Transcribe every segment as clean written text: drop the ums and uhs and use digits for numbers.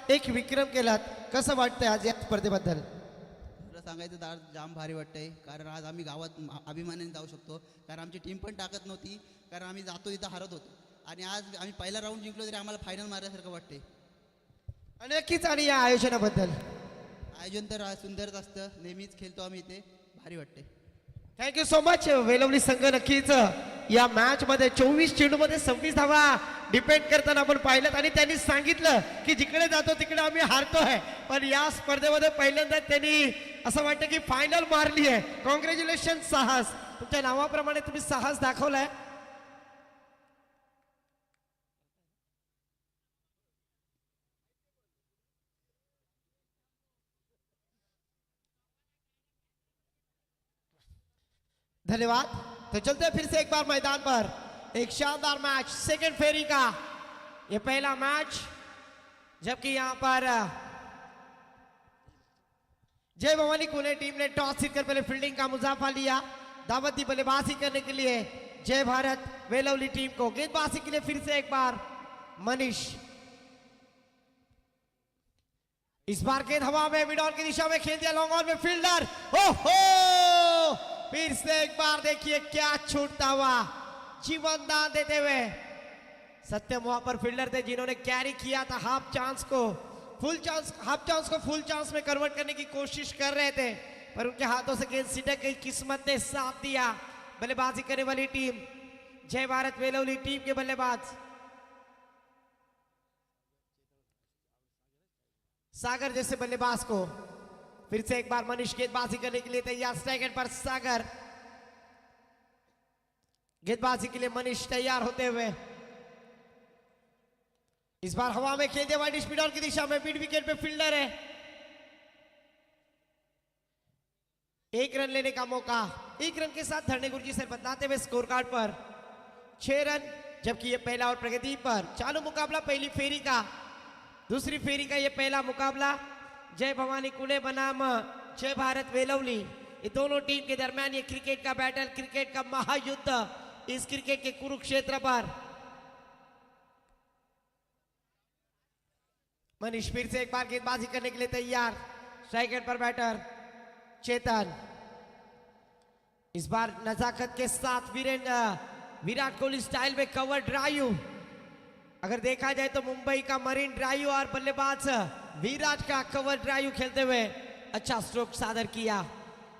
एक विक्रम केलात, कसं वाटतंय आज या स्पर्धेबद्दल? खरं सांगायचं तर आज जाम भारी वाटतंय, कारण आज आम्ही गावात अभिमानाने जाऊ शकतो. कारण आमची टीम पण टाकत नव्हती, कारण आम्ही जातो तिथं हरत होतो. आणि आज आम्ही पहिला राऊंड जिंकलो तरी आम्हाला फायनल मारल्यासारखं वाटतंय. आणि नक्कीच आणि या आयोजनाबद्दल आयोजन तर सुंदरच असतं, नेहमीच खेळतो आम्ही इथे, भारी वाटते. Thank you so much. वेलवली संघ नक्कीच या मॅच मध्ये 24 चेंडूमध्ये 26 धावा डिपेंड करताना आपण पाहिलं आणि त्यांनी सांगितलं की जिकडे जातो तिकडे आम्ही हारतोय, पण या स्पर्धेमध्ये पहिल्यांदा त्यांनी असं वाटतं की फायनल मारली आहे. कॉंग्रॅच्युलेशन साहस, तुमच्या नावाप्रमाणे तुम्ही साहस दाखवलाय. धन्यवाद. तो चलते हैं फिर से एक बार मैदान पर. एक शानदार मैच सेकंड फेरी का ये पहला मैच, जबकि यहां पर जय भवानी कुने टीम ने टॉस जीतकर पहले फील्डिंग का मुजाफा लिया. दावत दी बल्लेबाजी करने के लिए जय भारत वेलवली टीम को. गेंदबाजी के लिए फिर से एक बार मनीष. इस बार गेंद हवा में मिड ऑन की दिशा में खेल दिया, लॉन्ग ऑन में फील्डर. ओहो, फिर से एक बार देखिए क्या छूटता हुआ, जीवन दान देते हुए. सत्यम वहां पर फील्डर थे जिन्होंने कैरी किया था हाफ चांस को फुल चांस में कन्वर्ट करने की कोशिश कर रहे थे, पर उनके हाथों से गेंद सिटक गई. किस्मत ने साथ दिया. बल्लेबाजी करने वाली टीम जय भारत वेलवली टीम के बल्लेबाज सागर जैसे बल्लेबाज को फिर से एक बार मनीष गेंदबाजी करने के लिए तैयार. स्ट्राइक पर सागर, गेंदबाजी के लिए मनीष तैयार होते हुए. इस बार हवा में खेल दिया वाइड स्पीड ऑन की दिशा में. मिड विकेट पे फील्डर है. एक रन लेने का मौका. एक रन के साथ धरने गुरुजी सर बदलाते हुए स्कोर कार्ड पर 6 रन, जबकि यह पहला और प्रगति पर चालू मुकाबला पहली फेरी का. दूसरी फेरी का यह पहला मुकाबला जय भवानी कुने बनाम जय भारत वेलवली, ये दोनों टीम के दरमियान ये क्रिकेट का बैटल, क्रिकेट का महायुद्ध. इस क्रिकेट के कुरुक्षेत्र पर मनीष फिर से एक बार गेंदबाजी करने के लिए तैयार. स्ट्राइक पर बैटर चेतन. इस बार नजाकत के साथ विराट कोहली स्टाइल में कवर ड्राइव. अगर देखा जाए तो मुंबई का मरीन ड्राइव और बल्लेबाज विराट का कवर ड्राइव खेलते हुए अच्छा स्ट्रोक सादर किया.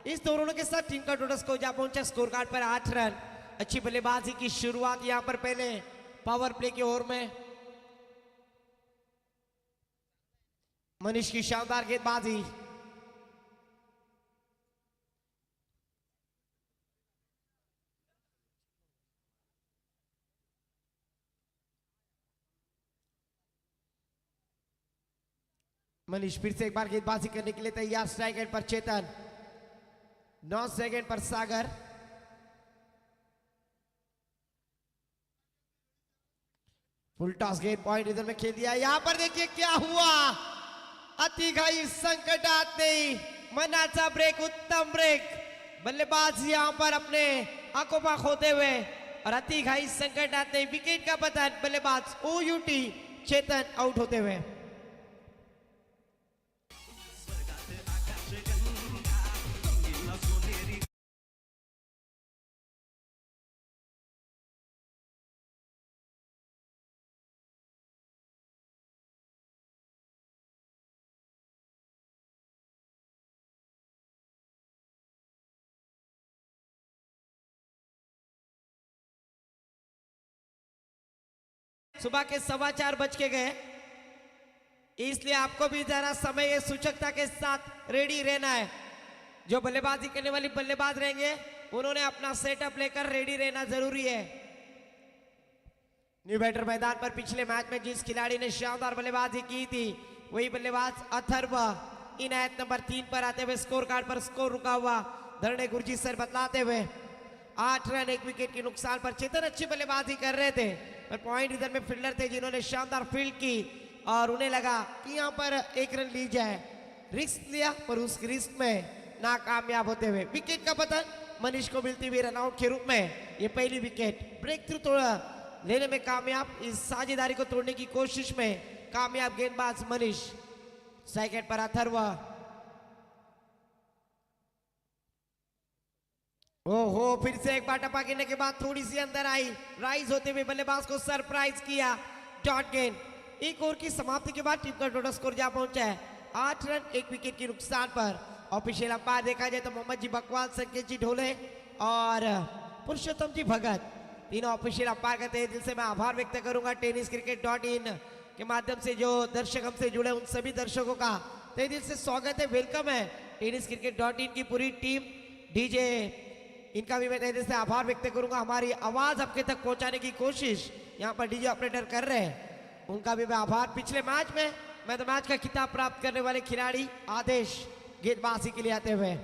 इस दोनों के साथ टीम का टोटल स्कोर जा पहुंचा स्कोर कार्ड पर 8 रन. अच्छी बल्लेबाजी की शुरुआत यहां पर पहले पावर प्ले की ओर में मनीष की शानदार गेंदबाजी. मनीष फिर से एक बार गेंदबाजी करने के लिए तैयार. स्ट्राइक पर चेतन. 9 सेकंड पर सागर. फुल टॉस गेंद पॉइंट इधर में खेल दिया. यहां पर देखिए क्या हुआ, अतिघाई संकटात नहीं, मनाचा ब्रेक, उत्तम ब्रेक. बल्लेबाज यहां पर अपने आंखों खोते हुए और अतिघाई संकटात नहीं, विकेट का पतन. बल्लेबाज ओयूटी चेतन आउट होते हुए. सुबह के 4:15 बज के गए, इसलिए आपको भी जरा समय सूचकता के साथ रेडी रहना है. जो बल्लेबाजी करने वाली बल्लेबाज रहेंगे उन्होंने अपना सेटअप लेकर रेडी रहना जरूरी है. न्यू बैटर मैदान पर पिछले मैच में जिस खिलाड़ी ने शानदार बल्लेबाजी की थी वही बल्लेबाज अथर्व इनायत नंबर 3 पर आते हुए स्कोर कार्ड पर स्कोर रुका हुआ. धरने गुरुजी सर बतलाते हुए 8 रन 1 विकेट के नुकसान पर. चेतन अच्छी बल्लेबाजी कर रहे थे, पर पॉइंट इधर में फील्डर थे जिन्होंने शानदार फील्ड की और उन्हें लगा कि यहां पर 1 रन ली जाए. रिस्क लिया, पर उस रिस्क में नाकामयाब होते हुए विकेट का पतन मनीष को मिलती हुई रनआउट के रूप में. ये पहली विकेट ब्रेक थ्रू लेने में कामयाब. इस साझेदारी को तोड़ने की कोशिश में कामयाब गेंदबाज मनीष। सेकंड पर अथर्व। ओहो, फिर से एक बार टपा गिरने के बाद थोड़ी सी अंदर आई, राइज होते हुए बल्लेबाज को सरप्राइज किया। डॉट गेंद। एक ओवर की समाप्ति के बाद टीम का टोटल स्कोर जा पहुंचा है 8 रन 1 विकेट के नुकसान पर। ऑफिशियल अंपायर देखा जाए तो मोहम्मद जी बकवाल, संकेत जी ढोले और पुरुषोत्तम जी भगत, तीनों ऑफिशियल अंपायर का तहे दिल से मैं आभार व्यक्त करूंगा। tenniscricket.in के माध्यम से जो दर्शक हमसे जुड़े उन सभी दर्शकों का तहे दिल से स्वागत है, वेलकम है। tenniscricket.in की पूरी टीम, डीजे, इनका भी मैं तहे दिल से आभार व्यक्त करूंगा। हमारी आवाज आपके तक पहुंचाने की कोशिश यहाँ पर डीजे ऑपरेटर कर रहे हैं, उनका भी मैं आभार। पिछले मैच में मैं तो मैच का खिताब प्राप्त करने वाले खिलाड़ी आदेश गेंदबाजी के लिए आते हुए।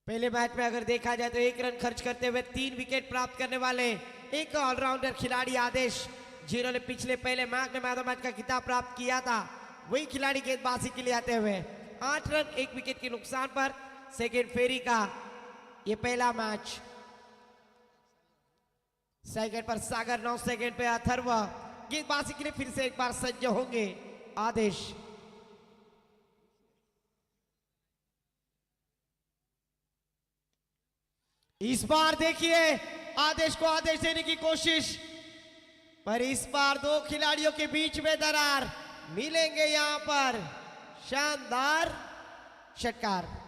पहले मैच में अगर देखा जाए तो 1 रन खर्च करते हुए 3 विकेट प्राप्त करने वाले एक ऑलराउंडर खिलाड़ी आदेश, जिन्होंने पिछले पहले मैच में मैन ऑफ द मैच का खिताब प्राप्त किया था, वही खिलाड़ी गेंदबाजी के लिए आते हुए 8 रन 1 विकेट के नुकसान पर सेकेंड फेरी का ये पहला मैच। सेकंड पर सागर, 9 सेकंड पे अथर्व गेंदबाजी के लिए फिर से एक बार सज्ज होंगे आदेश। इस बार देखिए आदेश को आदेश देने की कोशिश, पर इस बार दो खिलाड़ियों के बीच में दरार, मिलेंगे यहां पर शानदार षटकार।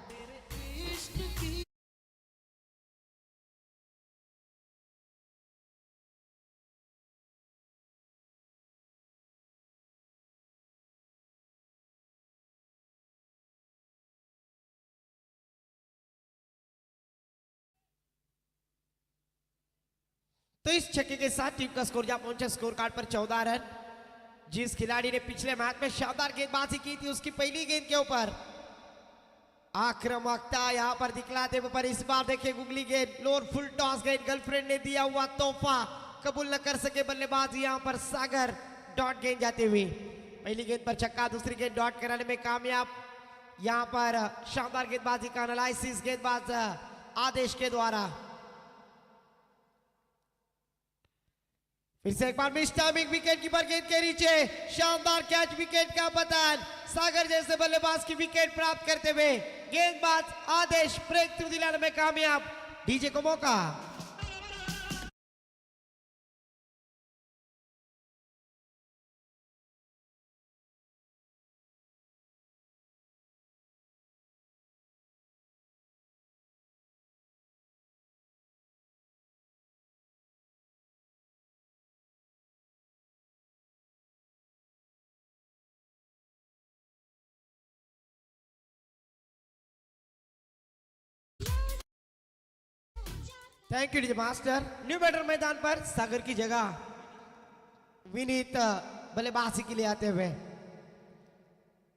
तो इस छक्के के साथ टीम का स्कोर जा पहुंचा स्कोर कार्ड पर 14 रन। जिस खिलाड़ी ने पिछले मैच में शानदार गेंदबाजी की थी उसकी पहली गेंद के ऊपर आक्रामकता यहां पर दिखलाते हुए, पर इस बार देखिए गुगली गेंद, लोअर फुल टॉस गेंद, गर्लफ्रेंड ने दिया हुआ तोहफा कबूल न कर सके बल्लेबाज यहां पर सागर। डॉट गेंद जाती हुई पहली गेंद पर छक्का, दूसरी गेंद डॉट कराने में कामयाब। यहां पर शानदार गेंदबाजी का एनालिसिस गेंदबाज आदेश के द्वारा। फिर से एक बार मिस टाइमिंग, विकेट कीपर गेंद के नीचे, शानदार कैच, विकेट का पतन। सागर जैसे बल्लेबाज की विकेट प्राप्त करते हुए गेंदबाज आदेश ब्रेक थ्रू दिलाने में कामयाब। डीजे को मौका। Thank you DJ master. New batter मैदान पर सागर की जगह विनीत बल्लेबाजी के लिए आते हुए।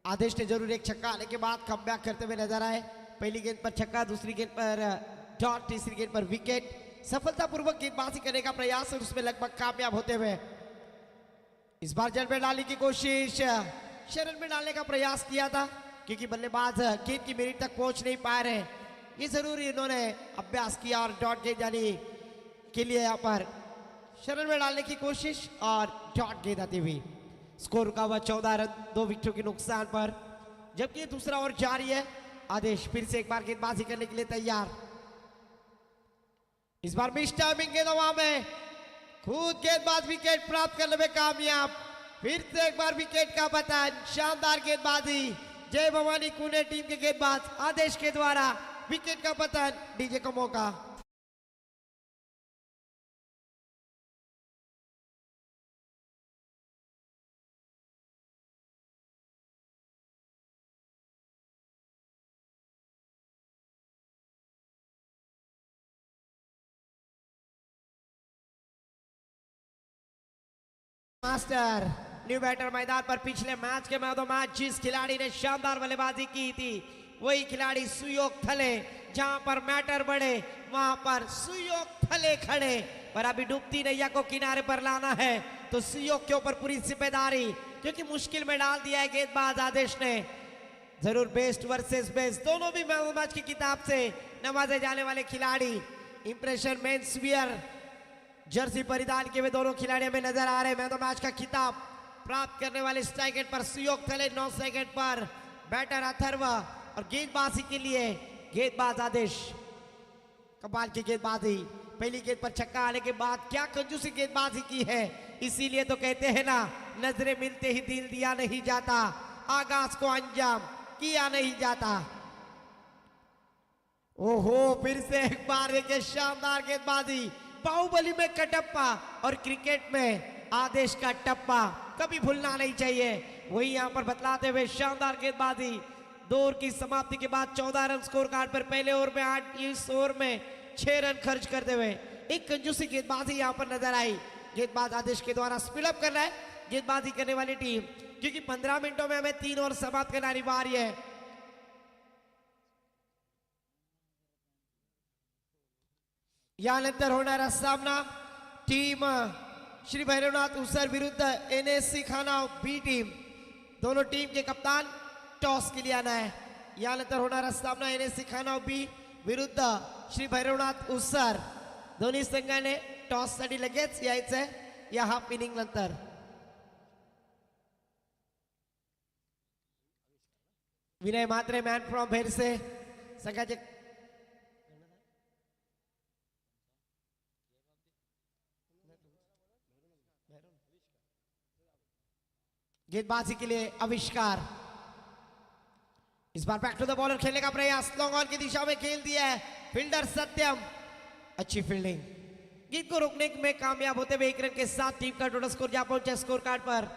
आदेश ने जरूर एक छक्का आने के बाद कमबैक करते हुए नजर आए। पहली गेंद पर छक्का, दूसरी गेंद पर डॉट, तीसरी गेंद पर विकेट। सफलतापूर्वक गेंदबाजी करने का प्रयास और उसमें लगभग कामयाब होते हुए इस बार जल में डालने की कोशिश, शरण में डालने का प्रयास किया था, क्योंकि बल्लेबाज गेंद की मिनट तक पहुंच नहीं पा रहे। ये जरूर इन्होंने अभ्यास किया और डॉट गेंद जाने के लिए यहाँ पर शरण में डालने की कोशिश और डॉट गेंद आती हुई। स्कोर रुका हुआ 14 रन 2 विकेटों के नुकसान पर, जबकि दूसरा ओवर जारी है। आदेश फिर से एक बार गेंदबाजी करने के लिए तैयार। इस बार मिस टाइमिंग गेंद हवा में, खुद गेंदबाज विकेट प्राप्त करने में कामयाब। फिर से एक बार विकेट का पतन, शानदार गेंदबाजी जय भवानी कुने टीम के गेंदबाज आदेश के द्वारा। विकेट का पतन, डीजे को मौका। मास्टर न्यू बैटर मैदान पर पिछले मैच के मैच जिस खिलाड़ी ने शानदार बल्लेबाजी की थी वही खिलाड़ी सुयोग थले। जहां पर मैटर बढ़े वहां पर सुयोग थले खड़े, पर अभी डूबती नैया को किनारे पर लाना है तो सुयोग के ऊपर पूरी जिम्मेदारी, क्योंकि मुश्किल में डाल दिया है गेंदबाज आदेश ने। जरूर बेस्ट वर्सेस बेस्ट दोनों भी मैच की किताब से नवाजे जाने वाले खिलाड़ी। इंप्रेशन मेंस वियर जर्सी परिधान किए हुए दोनों खिलाड़ी हमें नजर आ रहे हैं। मैं तो मैच का खिताब प्राप्त करने वाले स्ट्राइक रेट पर सुयोग थले 9 सेकंड पर बैटर अथर्व और गेंदबाजी के लिए गेंदबाज आदेश। कमाल की गेंदबाजी, पहली गेंद पर छक्का आने के बाद क्या कंजूसी गेंदबाजी की है। इसीलिए तो कहते हैं ना, नजरें मिलते ही दिल दिया नहीं जाता, आगाज को अंजाम किया नहीं जाता। ओहो, फिर से एक बार देखिए शानदार गेंदबाजी, बाहुबली में कटप्पा और क्रिकेट में आदेश का टप्पा कभी भूलना नहीं चाहिए। वही यहां पर बतलाते हुए शानदार गेंदबाजी। 2 ओवर की समाप्ति के बाद 14 रन स्कोर कार्ड पर, पहले ओवर में 8, इस ओवर में 6 रन खर्च करते हुए एक कंजूसी गेंदबाजी यहां पर नजर आई। गेंदबाज आदेश के द्वारा स्पीड अप करना है गेंदबाजी करने वाली टीम, क्योंकि 15 मिनटों में हमें 3 ओवर समाप्त करना अनिवार्य है। यानंतर होणारा सामना टीम श्री भैरवनाथ उसर विरुद्ध एनएससी खानाव बी टीम। दोनों टीम के कप्तान टॉस के लिए आना है। यानंतर होणारा सामना एनएससी खानाव बी विरुद्ध श्री भैरवनाथ उसर। दोन्ही संघाने टॉस साठी लगेच यायचंय या हाफ इनिंग नंतर। विनय म्हात्रे मॅन फ्रॉम भेरसे संघाचे गेंदबाजी के लिए आविष्कार। इस बार बैक टू द बॉलर खेलने का प्रयास, लॉन्ग ऑन की दिशा में खेल दिया है फील्डर सत्यम, अच्छी फील्डिंग। गेंद को रोकने में कामयाब होते हुए 1 रन के साथ टीम का टोटल स्कोर जा पहुंचा स्कोर कार्ड पर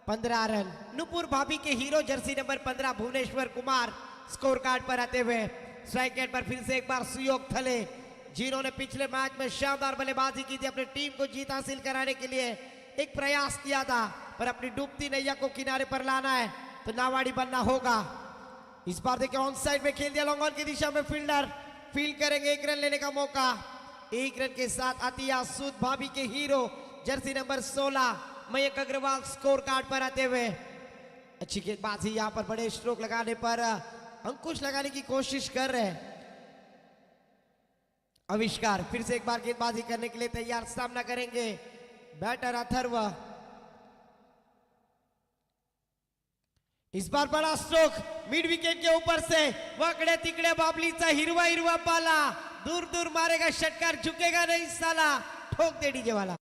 15 रन। नुपुर भाभी के hero jersey number 15 Bhuvneshwar Kumar score card पर आते हुए। स्ट्राइक रेट पर फिर से एक बार सुयोग थले, जिन्होंने पिछले मैच में शानदार बल्लेबाजी की थी, अपनी टीम को जीत हासिल कराने के लिए एक प्रयास किया था, पर अपनी डूबती नैया को किनारे पर लाना है तो नावाड़ी बनना होगा। इस बार देखिए ऑन साइड में खेल दिया, लॉन्ग ऑन की दिशा में फील्डर फील्ड करेंगे, 1 रन लेने का मौका। 1 रन के साथ अतिया सूद भाभी के hero jersey number 16 Mayank Agarwal score card पर आते हुए। अच्छी गेंदबाजी, यहां पर बड़े स्ट्रोक लगाने पर अंकुश लगाने की कोशिश कर रहे हैं आविष्कार। फिर से एक बार गेंदबाजी करने के लिए तैयार, सामना करेंगे बैटर अथर्व। इस बार बड़ा स्ट्रोक मिड विकेट के ऊपर से, वकड़े तिकड़े बाबलीचा हिरवा हिरवा पाला, दूर दूर मारेगा षटकार, झुकेगा नहीं साला, ठोक दे डीजे वाला।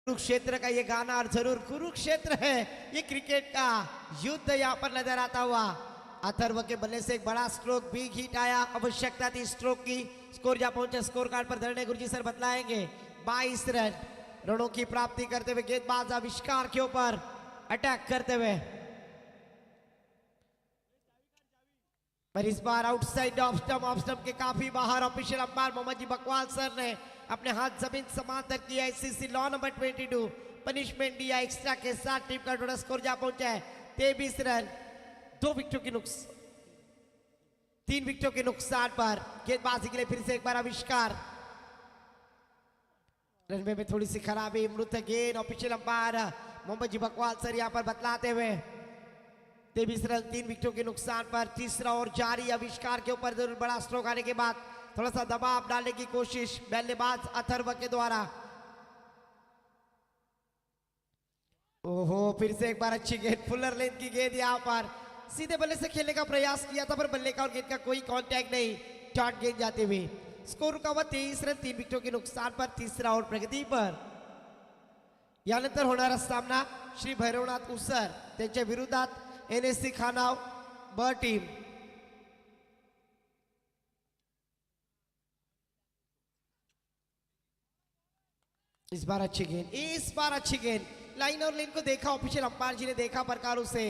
कुरुक्षेत्र का ये गाना, और जरूर कुरुक्षेत्र है ये क्रिकेट का युद्ध यहाँ पर नजर आता हुआ। अथर्व के बल्ले से एक बड़ा स्ट्रोक, बिग हिट आया, आवश्यकता थी स्ट्रोक की। स्कोर जा पहुंचे स्कोर कार्ड पर, धरने गुरुजी सर बतलाएंगे 22 रन रनों की प्राप्ति करते हुए गेंदबाज आविष्कार के ऊपर अटैक करते हुए। पर इस बार आउटसाइड ऑफ स्टंप के काफी बाहर official umpire Mohammad ji Bakwal sir ने अपने हाथ जमीन समांतर किया। आईसीसी लॉ नंबर 22 पनिशमेंट दिया एक्स्ट्रा के साथ, टीम का टोटल स्कोर जा पहुंचा है 23 रन। 3 विकेटों के नुकसान पर गेंदबाजी के लिए फिर से एक बार आविष्कार। रनवे में थोड़ी सी खराबी, मृत गेंद, official umpire Mohammad ji Bakwal sir यहाँ पर बतलाते हुए 23 रन 3 विकेटों के नुकसान पर। तीसरा ओवर जारी, आविष्कार के ऊपर जरूर बड़ा स्ट्रोक आने के बाद थोड़ा सा दबाव डालने की कोशिश बल्लेबाज अथर्व के द्वारा। ओहो, फिर से एक बार अच्छी गेंद, फुलर लेंथ की गेंद, यहाँ पर सीधे बल्ले से खेलने का प्रयास किया था, पर बल्ले का और गेंद का कोई कांटेक्ट नहीं, डॉट गेंद जाते हुए। स्कोर रुका हुआ 23 रन 3 विकेटों के नुकसान पर, तीसरा ओवर प्रगति पर। यानंतर होणारा सामना श्री भैरवनाथ उसर त्यांच्या विरोधात एनएससी खानाव ब टीम। इस बार अच्छी गेंद, लाइन और लेन को देखा, ऑफिशियल अंपायर जी ने देखा, प्रकार उसे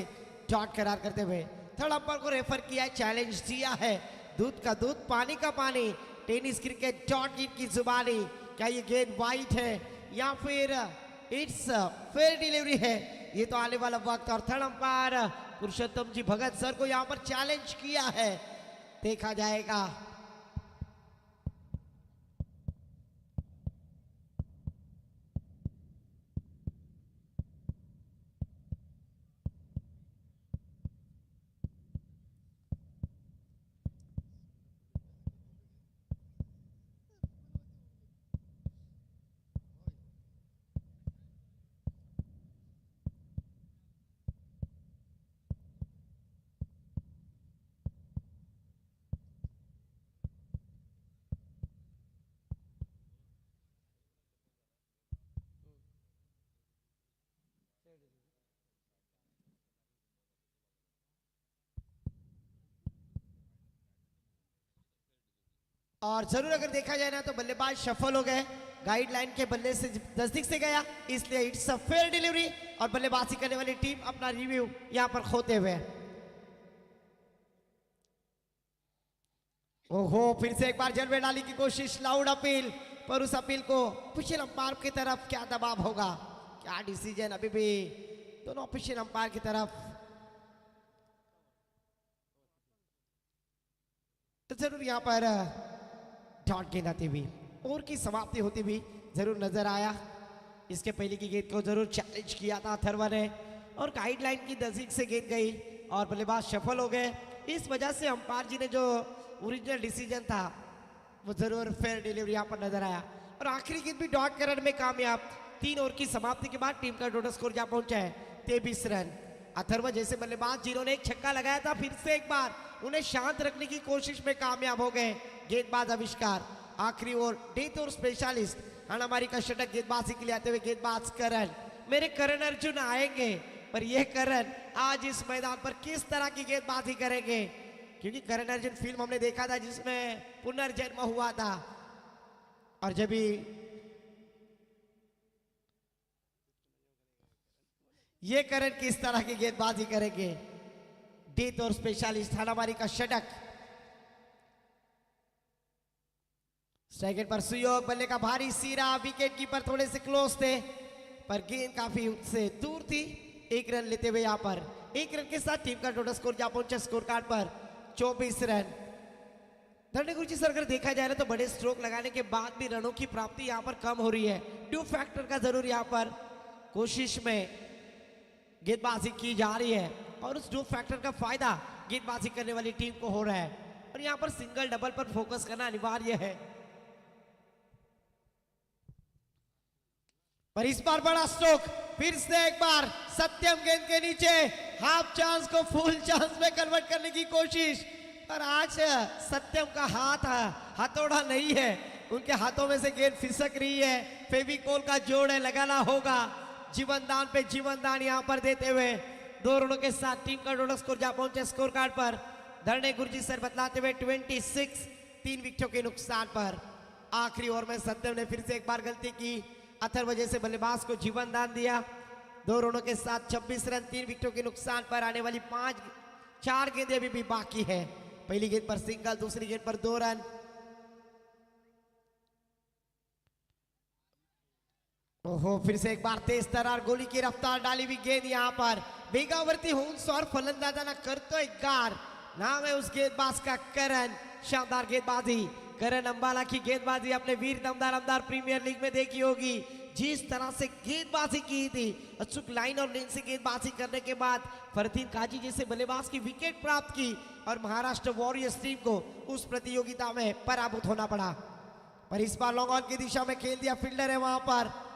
डॉट करार करते हुए थर्ड अंपायर को रेफर किया है, चैलेंज दिया है। दूध का दूध, पानी का पानी, टेनिस क्रिकेट डॉट गेट की जुबानी। क्या ये गेंद वाइट है या फिर इट्स फेयर डिलीवरी है, ये तो आने वाला वक्त और थर्ड अंपायर पुरुषोत्तम जी भगत सर को यहाँ पर चैलेंज किया है, देखा जाएगा। और जरूर अगर देखा जाए ना तो बल्लेबाज सफल हो गए, गाइडलाइन के बल्ले से नजदीक से गया, इसलिए इट्स अ फेयर डिलीवरी और बल्लेबाजी करने वाली टीम अपना रिव्यू यहां पर खोते हुए। ओहो, फिर से एक बार जल में डाली की कोशिश, लाउड अपील, पर उस अपील को ऑफिशियल अंपायर की तरफ क्या दबाव होगा, क्या डिसीजन, अभी भी दोनों ऑफिशियल अंपायर की तरफ। तो जरूर यहां पर डॉट गेंद आती हुई ओवर की समाप्ति होती हुई जरूर नजर आया। इसके पहले की गेंद को जरूर चैलेंज किया था अथर्वा ने और गाइडलाइन की नजदीक से गेंद गई और बल्लेबाज सफल हो गए। इस वजह से अंपायर जी ने जो ओरिजिनल डिसीजन था वो जरूर फेयर डिलीवरी यहाँ पर नजर आया और आखिरी गेंद भी डॉट करने में कामयाब। 3 ओवर की समाप्ति के बाद टीम का टोटल स्कोर जहाँ पहुंचा है 23 रन। अथर्वा जैसे बल्लेबाज जिन्होंने एक छक्का लगाया था, फिर से एक बार उन्हें शांत रखने की कोशिश में कामयाब हो गए गेंदबाज आविष्कार। आखिरी ओवर डेथ और स्पेशलिस्ट हाणामारी का षटक गेंदबाजी के लिए आते हुए गेंदबाज करण, मेरे करण अर्जुन आएंगे, पर ये करण आज इस मैदान पर किस तरह की गेंदबाजी करेंगे, क्योंकि करण अर्जुन फिल्म हमने देखा था जिसमें पुनर्जन्म हुआ था और जब भी ये करण किस तरह की गेंदबाजी करेंगे। डेथ और स्पेशलिस्ट हाणामारी का षटक, स्ट्राइक पर सुयोग, बल्ले का भारी सीरा, विकेट कीपर थोड़े से क्लोज थे पर गेंद काफी उससे दूर थी। 1 रन लेते हुए यहाँ पर 1 रन के साथ टीम का टोटल स्कोर जहां पहुंचा स्कोर कार्ड पर 24 रन। धरने गुरुजी सर अगर देखा जाए ना तो बड़े स्ट्रोक लगाने के बाद भी रनों की प्राप्ति यहाँ पर कम हो रही है। ड्यू फैक्टर का जरूर यहाँ पर कोशिश में गेंदबाजी की जा रही है और उस ड्यू फैक्टर का फायदा गेंदबाजी करने वाली टीम को हो रहा है और यहाँ पर सिंगल डबल पर फोकस करना अनिवार्य है। पर इस बार बड़ा स्ट्रोक, फिर से एक बार सत्यम गेंद के नीचे हाफ चांस को फुल चांस में कन्वर्ट करने की कोशिश, पर आज सत्यम का हाथ हथौड़ा नहीं है, उनके हाथों में से गेंद फिसक रही है। फेविकोल का जोड़ है, लगाना होगा। जीवन दान पे जीवन दान यहाँ पर देते हुए 2 रनों के साथ टीम का टोटल स्कोर जहां पहुंचे स्कोर कार्ड पर धरने गुरुजी सर बतलाते हुए 26, 3 विकेटों के नुकसान पर। आखिरी ओवर में सत्यम ने फिर से एक बार गलती की, अथर्वा जैसे बल्लेबाज को जीवन दान दिया। 2 रनों के साथ 26 रन, 3 विकेटों के नुकसान पर। आने वाली 4 गेंदें अभी भी बाकी है। पहली गेंद पर सिंगल, दूसरी गेंद पर 2 रन। ओहो, फिर से एक बार तेज तरार गोली की रफ्तार डाली हुई गेंद यहाँ पर वेगावरती हुंस और फलंदाजांना करतोय गार। नाम है उस गेंदबाज का करण। शानदार गेंदबाजी, करण अंबाला की गेंदबाजी अपने वीर दमदार प्रीमियर लीग में देखी होगी। जिस तरह से गेंदबाजी की थी, अचूक लाइन और लेन से गेंदबाजी करने के बाद फरदीन काजी जैसे बल्लेबाज की विकेट प्राप्त की और महाराष्ट्र वॉरियर्स टीम को उस प्रतियोगिता में पराभूत होना पड़ा। पर इस बार लॉन्ग ऑन की दिशा में खेल दिया, फील्डर है वहां पर।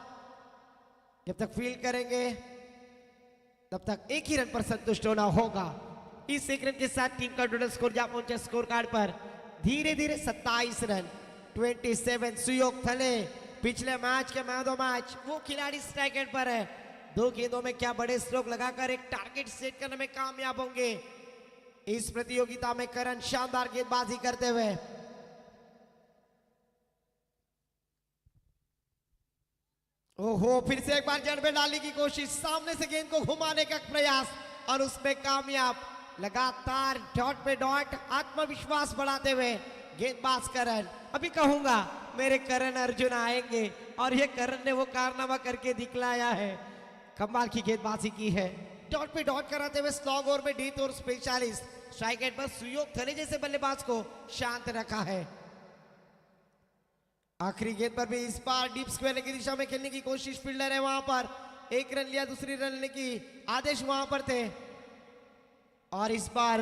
जब तक फील्ड करेंगे तब तक 1 ही रन पर संतुष्ट होना होगा। इस 1 रन के साथ टीम का टोटल स्कोर जहां पहुंचे स्कोर कार्ड पर धीरे धीरे 27 रन। 27 सुयोग थले पिछले match K man of match वो खिलाड़ी स्ट्राइक एंड पर है। 2 गेंदों में क्या बड़े स्ट्रोक लगाकर एक टारगेट सेट करने में कामयाब होंगे इस प्रतियोगिता में करण शानदार गेंदबाजी करते हुए। ओहो, फिर से एक बार जड़ में डालने की कोशिश, सामने से गेंद को घुमाने का प्रयास और उसमें कामयाब। लगातार डॉट पे डॉट आत्मविश्वास बढ़ाते हुए गेंदबाज करण। अभी कहूंगा मेरे करण अर्जुन आएंगे और ये करण ने वो कारनामा करके दिखलाया है। कमाल की गेंदबाजी की है, डॉट पे डॉट कराते हुए स्लॉग ओवर में डीप और स्पेशलिस्ट स्ट्राइक एंड पर सुयोग थले जैसे बल्लेबाज को शांत रखा है। आखिरी गेंद पर भी इस बार डीप स्क्वायर की दिशा में खेलने की कोशिश फील्डर है वहां पर, एक रन लिया, दूसरी रन लेने की आदेश वहां पर थे और इस बार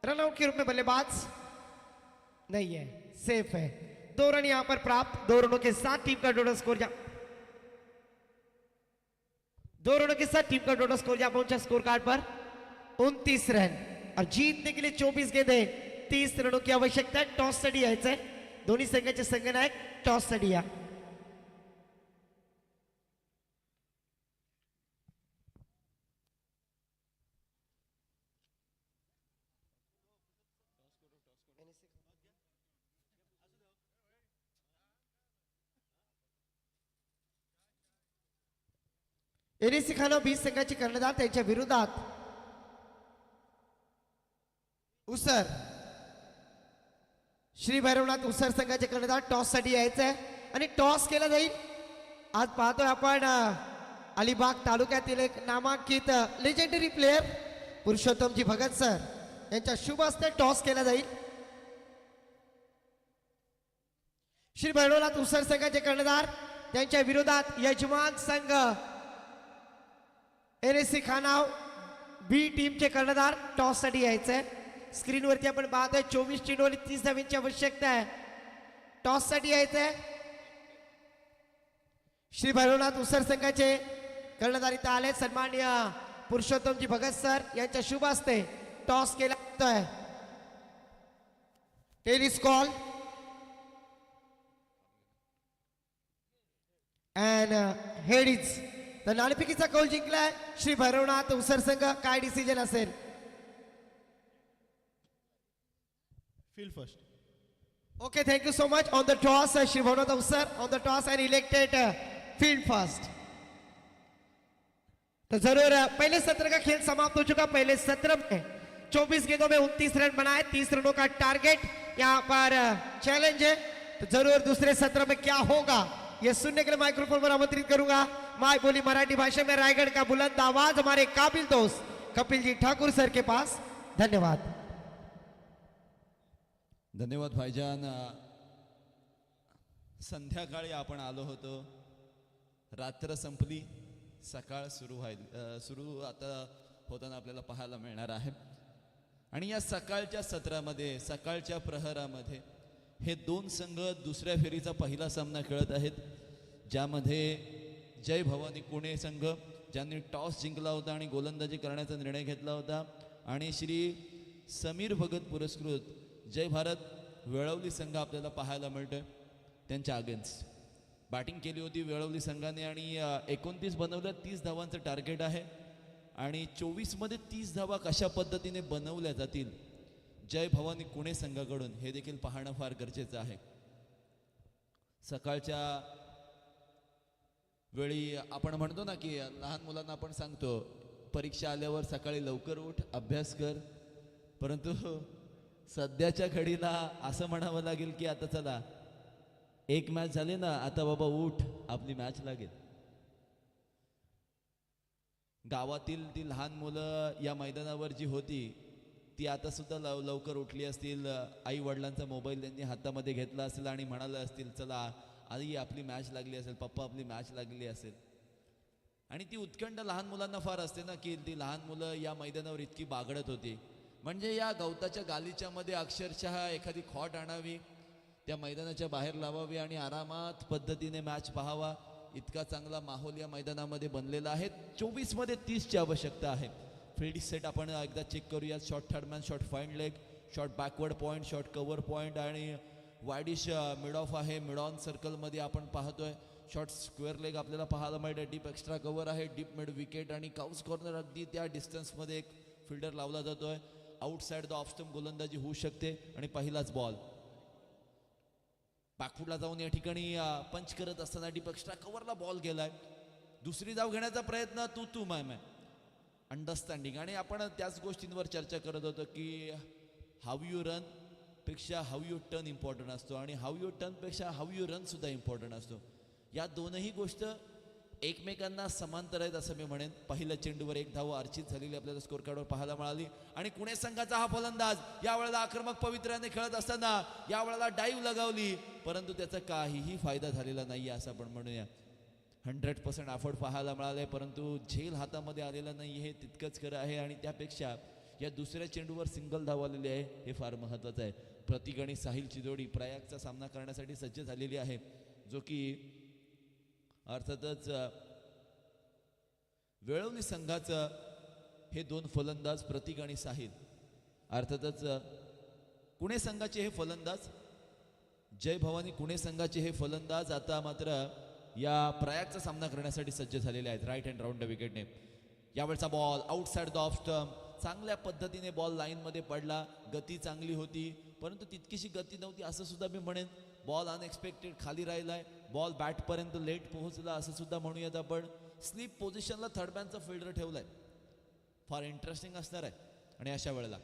रनआउट के रूप में बल्लेबाज नहीं है, सेफ है। 2 रन यहां पर प्राप्त, 2 रनों के साथ टीम का टोटल स्कोर जा 2 रनों के साथ टीम का टोटल स्कोर जा पहुंचा स्कोर कार्ड पर 29 रन और जीतने के लिए 24 गेंदें, 30 रनों की आवश्यकता है। टॉस साठी यायचंय, दोन्ही संघाचे संघनायक टॉस साठी या। एनएसी खाना 20 संघाचे कर्णधार, त्यांच्या विरोधात उसर श्री भैरवनाथ उसर संघाचे कर्णधार टॉस साठी यायचं आहे आणि टॉस केला जाईल। आज पाहतोय आपण अलिबाग तालुक्यातील एक नामांकित लेजेंडरी प्लेयर पुरुषोत्तमजी भगत सर यांच्या शुभ हस्ते टॉस केला जाईल। श्री भैरवनाथ उसर संघाचे कर्णधार, त्यांच्या विरोधात यजमान संघ एनएससी खानाव बी टीमचे कर्णधार टॉस साठी यायचंय। स्क्रीनवरती आपण पाहतोय 24 चेंडूवरील 30 धावांची आवश्यकता आहे, टॉस साठी यायचंय। श्री भैरवनाथ उसर संघाचे कर्णधार इथं आले, सन्माननीय पुरुषोत्तमजी भगत सर यांच्या शुभ हस्ते टॉस केला जातोय। Tennis call and head is तर नाणेफेकीचा कौल जिंकलाय श्री भैरवनाथ उसर संघ। काय डिसिजन असेल? Field first. Okay, thank you so much. On the toss, Shri Bhavnath Usar on the toss and elected field first. तो जरूर पहले सत्र का खेल समाप्त हो चुका। पहले सत्र में 24 गेंदों में 29 रन बनाए, 30 रनों का टारगेट यहाँ पर चैलेंज है। तो जरूर दूसरे सत्र में क्या होगा ये सुनने के लिए माइक्रोफोन पर आमंत्रित करूंगा। माय बोली मराठी भाषा में रायगढ़ का बुलंद आवाज हमारे काबिल दोस्त कपिल जी ठाकुर सर के पास। धन्यवाद। धन्यवाद भाईजान। संध्याकाळी आपण आलो होतो, रात्र संपली, सकाळ सुरू आता होताना आपल्याला पाहायला मिळणार आहे। आणि या सकाळच्या सत्रामध्ये, सकाळच्या प्रहरामध्ये हे 2 संघ दुसऱ्या फेरीचा पहिला सामना खेळत आहेत, ज्यामध्ये जय भवानी पुणे संघ ज्यांनी टॉस जिंकला होता आणि गोलंदाजी करण्याचा निर्णय घेतला होता, आणि श्री समीर भगत पुरस्कृत जय भारत वेळवली संघ आपल्याला पाहायला मिळतोय। त्यांच्या अगेन्स्ट बॅटिंग केली होती वेळवली संघाने आणि 29 बनवल्या, 30 धावांचं टार्गेट आहे आणि 24 मध्ये 30 धावा कशा पद्धतीने बनवल्या जातील जय भवानी पुणे संघाकडून हे देखील पाहणं फार गरजेचं आहे। सकाळच्या वेळी आपण म्हणतो ना की लहान मुलांना आपण सांगतो परीक्षा आल्यावर सकाळी लवकर उठ, अभ्यास कर, परंतु सध्याच्या घडीला असं म्हणावं लागेल की आता चला एक मॅच झाली ना, आता बाबा उठ, आपली मॅच लागेल। गावातील ती लहान मुलं या मैदानावर जी होती ती आता सुद्धा लवकर उठली असतील, आई वडिलांचा मोबाईल त्यांनी हातामध्ये घेतला असेल आणि म्हणाले असतील चला आई आपली मॅच लागली असेल, पप्पा आपली मॅच लागली असेल। आणि ती उत्कंठ लहान मुलांना फार असते ना की ती लहान मुलं या मैदानावर इतकी बागडत होती, म्हणजे या गवताच्या गालीच्या मध्ये अक्षरशः एखादी खॉट आणावी, त्या मैदानाच्या बाहेर लावावी आणि आरामात पद्धतीने मॅच पाहावा, इतका चांगला माहोल या मैदानामध्ये बनलेला आहे। 24 मध्ये 30 ची आवश्यकता आहे। फील्ड सेट आपण एकदा चेक करूया। Short third man, short fine leg, short backward point, short cover point आणि वाईडिश मिड ऑफ आहे। मिड ऑन सर्कलमध्ये आपण पाहतोय शॉर्ट स्क्वेअर लेग आपल्याला पाहायला मिळते, डीप एक्स्ट्रा कव्हर आहे, डीप मिड विकेट आणि काउस कॉर्नर अगदी त्या डिस्टन्समध्ये एक फिल्डर लावला जातोय। आउटसाइड द ऑफ स्टंप गोलंदाजी होऊ शकते आणि पहिलाच बॉल बॅकफुटला जाऊन या ठिकाणी पंच करत असताना डीप एक्स्ट्रा कव्हरला बॉल गेलाय। दुसरी धाव घेण्याचा प्रयत्न, तू माय अंडरस्टँडिंग, आणि आपण त्याच गोष्टींवर चर्चा करत होतो की हाऊ यू रन पेक्षा हाऊ यू टर्न इम्पॉर्टंट असतो आणि हाऊ यू टर्न पेक्षा हाऊ यू रन सुद्धा इम्पॉर्टंट असतो। या दोनही गोष्ट एकमेकांना समांतर आहेत असं मी म्हणेन. पहिल्या चेंडूवर एक धाव अर्चित झालेली आपल्याला स्कोर कार्डवर पाहायला मिळाली आणि पुणे संघाचा हा फलंदाज यावेळेला आक्रमक पवित्र्याने खेळत असताना यावेळेला डाईव्ह लगावली, परंतु त्याचा काहीही फायदा झालेला नाही असं आपण म्हणूया. 100% एफर्ट पाहायला मिळाले, परंतु झेल हातामध्ये आलेला नाही हे तितकंच खरं आहे. आणि त्यापेक्षा या दुसऱ्या चेंडूवर सिंगल धाव आलेली आहे हे फार महत्त्वाचं आहे. प्रतीक आणि साहिलची जोडी प्रयागचा सामना करण्यासाठी सज्ज झालेली आहे, जो की अर्थातच वेळवणी संघाचं हे दोन फलंदाज प्रतीक आणि साहिल, अर्थातच पुणे संघाचे हे फलंदाज जय भवानी पुणे संघाचे हे फलंदाज आता मात्र या प्रयागचा सामना करण्यासाठी सज्ज झालेले आहेत. राईट हँड राऊंड द विकेटने यावेळचा ball outside the off stump, चांगल्या पद्धतीने बॉल लाईनमध्ये पडला. गती चांगली होती, परंतु तितकीशी गती नव्हती असं सुद्धा मी म्हणेन. बॉल अनएक्सपेक्टेड खाली राहिलाय, बॉल बॅटपर्यंत लेट पोहोचला असं सुद्धा म्हणूयात आपण. स्लीप पोझिशनला थर्ड मॅनचा फिल्डर ठेवलाय, फार इंटरेस्टिंग असणार आहे. आणि अशा वेळेला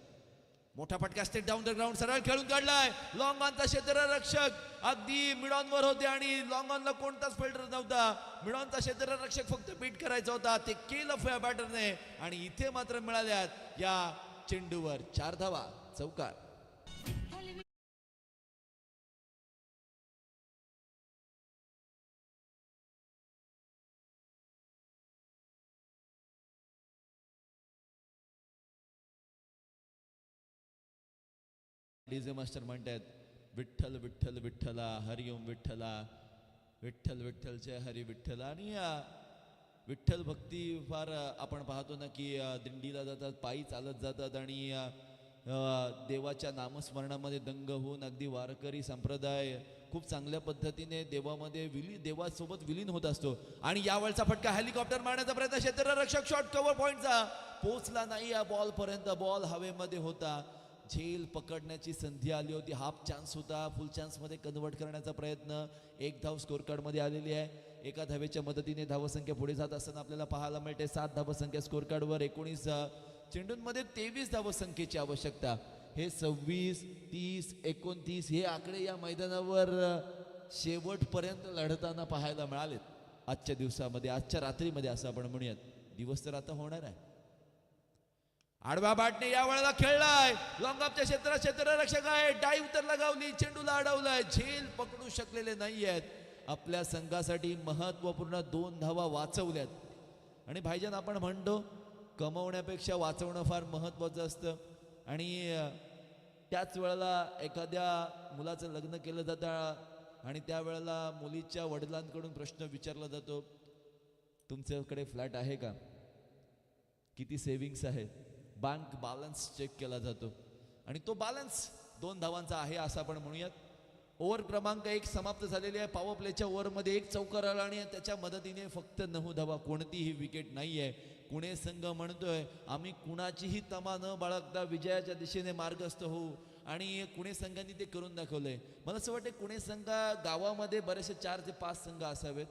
मोठा फटका स्टेट डाऊन द ग्राउंड सरळ खेळून काढलाय. लॉंग ऑनचा क्षेत्ररक्षक अगदी मिड ऑनवर होते आणि लॉंग ऑनला कोणताच फिल्डर नव्हता. मिड ऑनचा क्षेत्ररक्षक फक्त बीट करायचा होता, ते केलं बॅटरने आणि इथे मात्र मिळाल्यात या चेंडूवर 4 धावा, चौकार. डीजे मास्टर म्हणतात विठ्ठल विठ्ठल विठ्ठला हरिओम विठ्ठला, विठ्ठल विठ्ठलचे हरी विठ्ठला. आणि विठ्ठल भक्ती फार आपण पाहतो ना की दिंडीला जातात, पायी चालत जातात आणि देवाच्या नामस्मरणामध्ये दंग होऊन अगदी वारकरी संप्रदाय खूप चांगल्या पद्धतीने देवासोबत विलीन होत असतो. आणि यावेळचा फटका हेलिकॉप्टर मारण्याचा प्रयत्न, क्षेत्ररक्षक शॉट कव्हर पॉइंटचा पोहोचला नाही या बॉल पर्यंत, बॉल हवेमध्ये होता. झेल पकडण्याची संधी आली होती, हाफ चान्स होता, फुल चान्स मध्ये कन्वर्ट करण्याचा प्रयत्न. एक धाव स्कोर कार्ड मध्ये आलेली आहे. एका धावेच्या मदतीने धावसंख्या पुढे जात असताना आपल्याला पाहायला मिळते 7 धावसंख्या स्कोर कार्डवर. 19 चेंडूंमध्ये 23 धावसंख्येची आवश्यकता. हे 26, 30, 29 हे आकडे या मैदानावर शेवटपर्यंत लढताना पाहायला मिळालेत आजच्या दिवसामध्ये, आजच्या रात्रीमध्ये असं आपण म्हणूयात. दिवस तर आता होणार आहे. आडवा बॅटने या वेळेला खेळलाय, लॉंग ऑफच्या क्षेत्ररक्षक आहे, डाईव्ह तर लगावली, चेंडूला अडवलाय, झेल पकडू शकलेले नाहीयेत. आपल्या संघासाठी महत्वपूर्ण 2 धावा वाचवल्यात. आणि भाईजान आपण म्हणतो कमवण्यापेक्षा वाचवणं फार महत्वाचं असतं. आणि त्याच वेळेला एखाद्या मुलाचं लग्न केलं जातं आणि त्यावेळेला मुलीच्या वडिलांकडून प्रश्न विचारला जातो, तुमच्याकडे फ्लॅट आहे का, किती सेव्हिंग्स आहेत, बँक बॅलन्स चेक केला जातो आणि तो बॅलन्स 2 धावांचा आहे असं आपण म्हणूयात. ओव्हर क्रमांक 1 समाप्त झालेली आहे. पॉवर प्लेच्या ओव्हरमध्ये 1 चौकार आला आणि त्याच्या मदतीने फक्त 9 धावा, कोणतीही विकेट नाही आहे. पुणे संघ म्हणतोय आम्ही कुणाचीही तमा न बाळगता विजयाच्या दिशेने मार्गस्थ होऊ आणि पुणे संघाने ते करून दाखवलंय. मला असं वाटतं पुणे संघ गावामध्ये बरेचसे 4 ते 5 संघ असावेत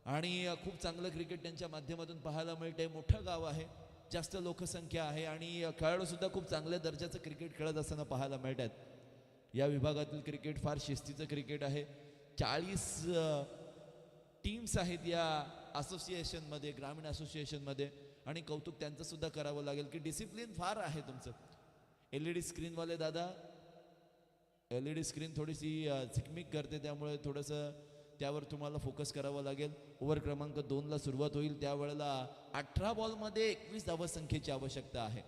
आणि खूप चांगलं क्रिकेट त्यांच्या माध्यमातून पाहायला मिळतंय. मोठं गाव आहे, जास्त लोकसंख्या आहे आणि खेळाडू सुद्धा खूप चांगल्या दर्जाचं क्रिकेट खेळत असताना पाहायला मिळतात. या विभागातील क्रिकेट फार शिस्तीचं क्रिकेट आहे. 40 टीम्स आहेत या असोसिएशनमध्ये, ग्रामीण असोसिएशनमध्ये, आणि कौतुक त्यांचं सुद्धा करावं लागेल की डिसिप्लिन फार आहे तुमचं. LED स्क्रीनवाले दादा, LED स्क्रीन थोडीशी झिकमिक करते, त्यामुळे थोडंसं त्यावर तुम्हाला फोकस करावा लागेल. ओव्हर क्रमांक 2 ला सुरुवात होईल, त्यावेळेला 18 बॉलमध्ये 21 धावसंख्येची आवश्यकता आहे.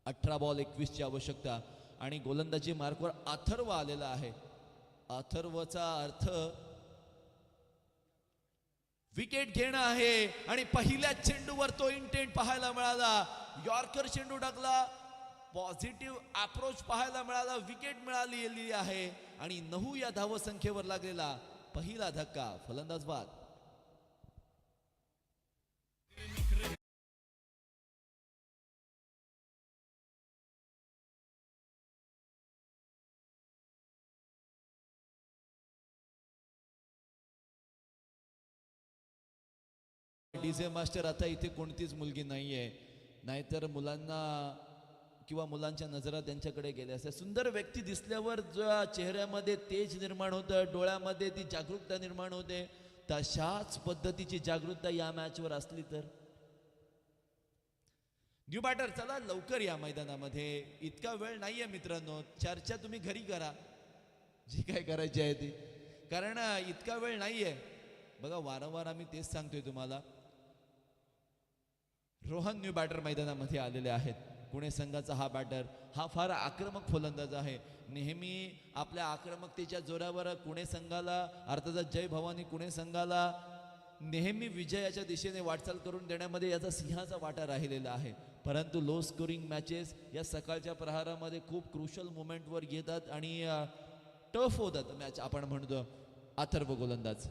18 बॉल 21 ची आवश्यकता आणि गोलंदाजी मार्कवर अथर्व आलेला आहे. अथर्वचा अर्थ विकेट घेणं आहे आणि पहिल्या चेंडूवर तो इंटेंट पाहायला मिळाला. यॉर्कर चेंडू टाकला, पॉझिटिव्ह अप्रोच पाहायला मिळाला, विकेट मिळाली आहे आणि 9 या धावसंख्येवर लागलेला पहिला धक्का. फलंदाज बाद. डीजे मास्टर, आता इथे कोणतीच मुलगी नाहीये, नाहीतर मुलांना किंवा मुलांच्या नजरा त्यांच्याकडे गेल्या असत्या. सुंदर व्यक्ती दिसल्यावर जो चेहऱ्यामध्ये तेज निर्माण होतं, डोळ्यामध्ये ती जागरूकता निर्माण होते, तशाच पद्धतीची जागरूकता या मॅचवर असली तर. न्यू बॅटर चला लवकर या मैदानामध्ये, इतका वेळ नाहीये मित्रांनो. चर्चा तुम्ही घरी करा जी काय करायची आहे ती, कारण इतका वेळ नाहीये. बघा वारंवार आम्ही तेच सांगतोय तुम्हाला. रोहन न्यू बॅटर मैदानामध्ये आलेले आहेत. पुणे संघाचा हा बॅटर हा फार आक्रमक फलंदाज आहे. नेहमी आपल्या आक्रमकतेच्या जोरावर पुणे संघाला अर्थातच जय भवानी पुणे संघाला नेहमी विजयाच्या दिशेने वाटचाल करून देण्यामध्ये याचा सिंहाचा वाटा राहिलेला आहे. परंतु लो स्कोरिंग मॅचेस या सकाळच्या प्रहारामध्ये खूप क्रुशल मोमेंटवर येतात आणि टफ होतात मॅच. आपण म्हणतो अथर्व गोलंदाज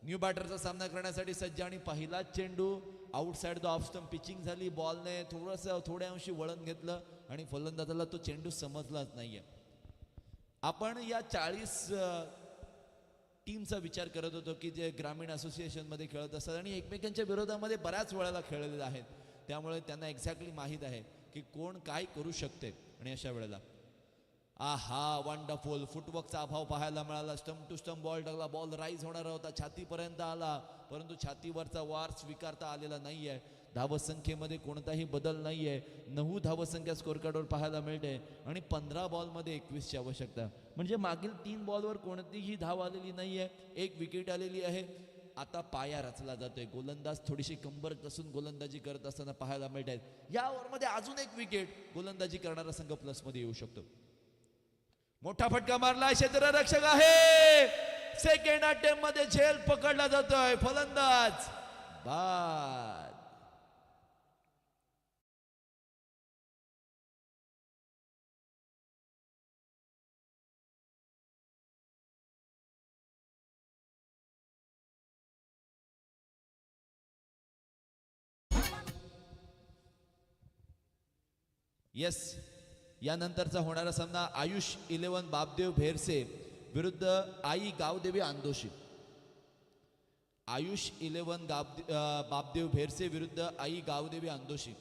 न्यू बॅटरचा सामना करण्यासाठी सज्ज आणि पहिला चेंडू outside the off stump pitching झाली. बॉलने थोड्या अंशी वळण घेतलं आणि फलंदाजाला तो चेंडू समजलाच नाहीये. आपण या 40 टीमचा विचार करत होतो की जे ग्रामीण असोसिएशनमध्ये खेळत असतात आणि एकमेकांच्या विरोधामध्ये बऱ्याच वेळेला खेळलेले आहेत. त्यामुळे त्यांना एक्झॅक्टली माहीत आहे की कोण काय करू शकते. आणि अशा वेळेला आहा वंडरफुल फुटवर्कचा अभाव पाहायला मिळाला. स्टंप टू स्टंप बॉल टाकला. बॉल राईज होणारा होता, छातीपर्यंत आला, परंतु छातीवरचा वार स्वीकारता आलेला नाहीये. धावसंख्येमध्ये कोणताही बदल नाहीये. 9 धावसंख्या स्कोर कार्डवर पाहायला मिळते आणि 15 बॉलमध्ये 21ची आवश्यकता. म्हणजे मागील 3 बॉलवर कोणतीही धाव आलेली नाहीये. 1 विकेट आलेली आहे. आता पाया रचला जातोय. गोलंदाज थोडीशी कंबर कसून गोलंदाजी करत असताना पाहायला मिळत आहेत. या ओव्हरमध्ये अजून 1 विकेट. गोलंदाजी करणारा संघ प्लसमध्ये येऊ शकतो. मोठा फटका मारला, क्षेत्ररक्षक आहे. सेकंड अटेम्प्ट मध्ये झेल पकडला जातोय. फलंदाज बाद. येस, यानंतरचा होणारा सामना आयुष 11 बापदेव भेरसे विरुद्ध आई गावदेवी आंदोशी. आयुष 11 बापदेव भेरसे विरुद्ध आई गावदेवी आंदोशी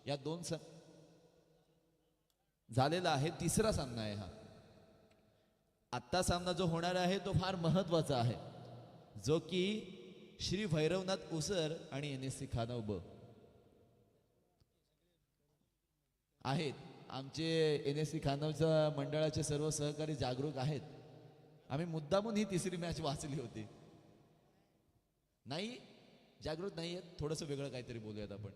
या 2 झालेला आहे. तिसरा सामना आहे हा. आत्ता सामना जो होणार आहे तो फार महत्वाचा आहे, जो की श्री भैरवनाथ उसर आणि NSC खानोब आहेत. आमचे NSC खानोबच्या मंडळाचे सर्व सहकारी जागरूक आहेत. आम्ही मुद्दामून ही तिसरी मॅच वाचली होती. नाही जागृत नाही आहेत. थोडंसं वेगळं काहीतरी बोलूयात आपण.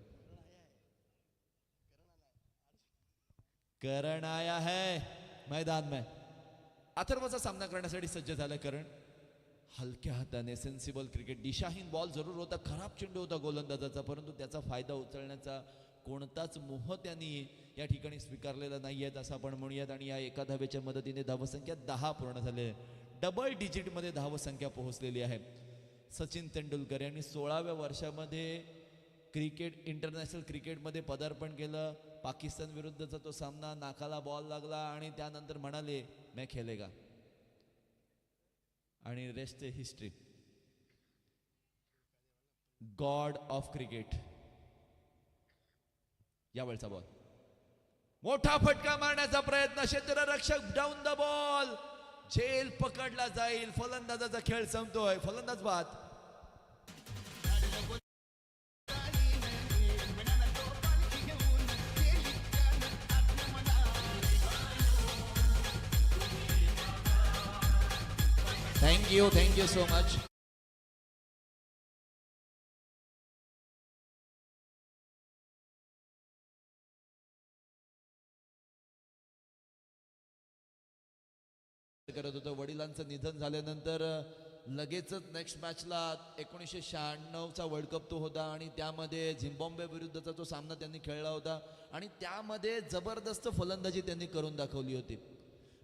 करण आया है मैदान में. अथर्वचा सामना करण्यासाठी सज्ज झाला करण. हलक्या हाताने सेन्सिबल क्रिकेट. दिशाहीन बॉल जरूर होता, खराब चेंडू होता गोलंदाजाचा, परंतु त्याचा फायदा उचलण्याचा कोणताच मोह त्यांनी या ठिकाणी स्वीकारलेला नाही आहे असं आपण म्हणूयात. आणि या एका धावेच्या मदतीने धावसंख्या 10 पूर्ण झाले. डबल डिजिटमध्ये धावसंख्या पोहोचलेली आहे. सचिन तेंडुलकर यांनी 16व्या वर्षामध्ये इंटरनॅशनल क्रिकेटमध्ये पदार्पण केलं. पाकिस्तान विरुद्धचा तो सामना, नाकाला बॉल लागला आणि त्यानंतर म्हणाले मैं खेलेगा आणि rest history. God of cricket. यावेळचा बॉल मोठा फटका मारण्याचा प्रयत्न. क्षेत्ररक्षक डाऊन द बॉल. झेल पकडला जाईल. फलंदाजाचा खेळ संपतोय. फलंदाज बाद. Thank you so much. करत होतं. वडिलांचं निधन झाल्यानंतर लगेचच नेक्स्ट मॅचला 1996चा वर्ल्ड कप तो होता आणि त्यामध्ये झिम्बाब्वे विरुद्धचा तो सामना त्यांनी खेळला होता आणि त्यामध्ये जबरदस्त फलंदाजी त्यांनी करून दाखवली होती.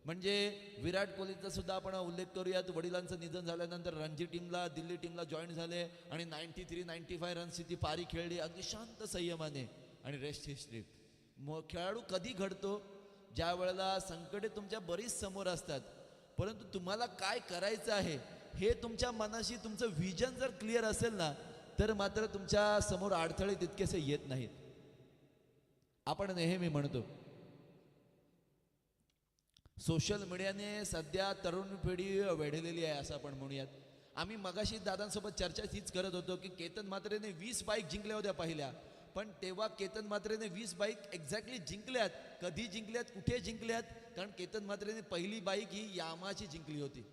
म्हणजे विराट कोहलीचा सुद्धा आपण उल्लेख करूयात. वडिलांचं निधन झाल्यानंतर रणजी टीमला, दिल्ली टीमला जॉईन झाले आणि 93-95 रन्सची ती पारी खेळली अगदी शांत संयमाने आणि रेस्ट हिस्ट्री. खेळाडू कधी घडतो ज्या वेळेला संकटे तुमच्या बरीच समोर असतात, परंतु तुम्हाला काय करायचं आहे हे तुमच्या मनाशी तुमचं व्हिजन जर क्लिअर असेल ना, तर मात्र तुमच्या समोर अडथळे तितकेसे येत नाहीत. आपण नेहमी म्हणतो सोशल मीडियाने सध्या तरुण पिढी वेढलेली आहे असं आपण म्हणूयात. आम्ही मगाशी दादांसोबत चर्चा हीच करत होतो की केतन म्हात्रेने 20 बाईक जिंकल्या होत्या पहिल्या, पण तेव्हा केतन म्हात्रेने 20 बाईक एक्झॅक्टली जिंकल्यात. कधी जिंकल्यात, कुठे जिंकल्यात? कारण केतन म्हात्रेने पहिली बाईक ही यामाची जिंकली होती.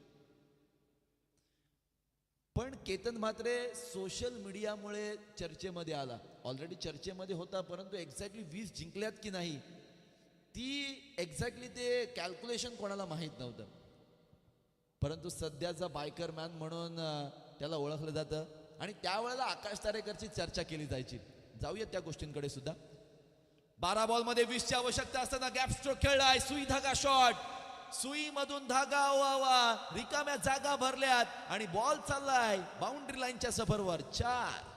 पण केतन म्हात्रे सोशल मीडियामुळे चर्चेमध्ये आला. ऑलरेडी चर्चेमध्ये होता, परंतु एक्झॅक्टली 20 जिंकल्यात की नाही ती एक्झॅक्टली ते कॅल्क्युलेशन कोणाला माहीत नव्हतं. परंतु सध्याचा बायकर मॅन म्हणून त्याला ओळखलं जातं आणि त्यावेळेला आकाश तारेकरची चर्चा केली जायची. जाऊया त्या गोष्टींकडे सुद्धा. 12 बॉलमध्ये 20ची आवश्यकता असताना गॅप स्ट्रोक खेळलाय, सुई धागा शॉट, सुई मधून धागा ओवावा, रिकाम्या जागा भरल्यात आणि बॉल चाललाय बाउंड्री लाईनच्या सफरवर 4.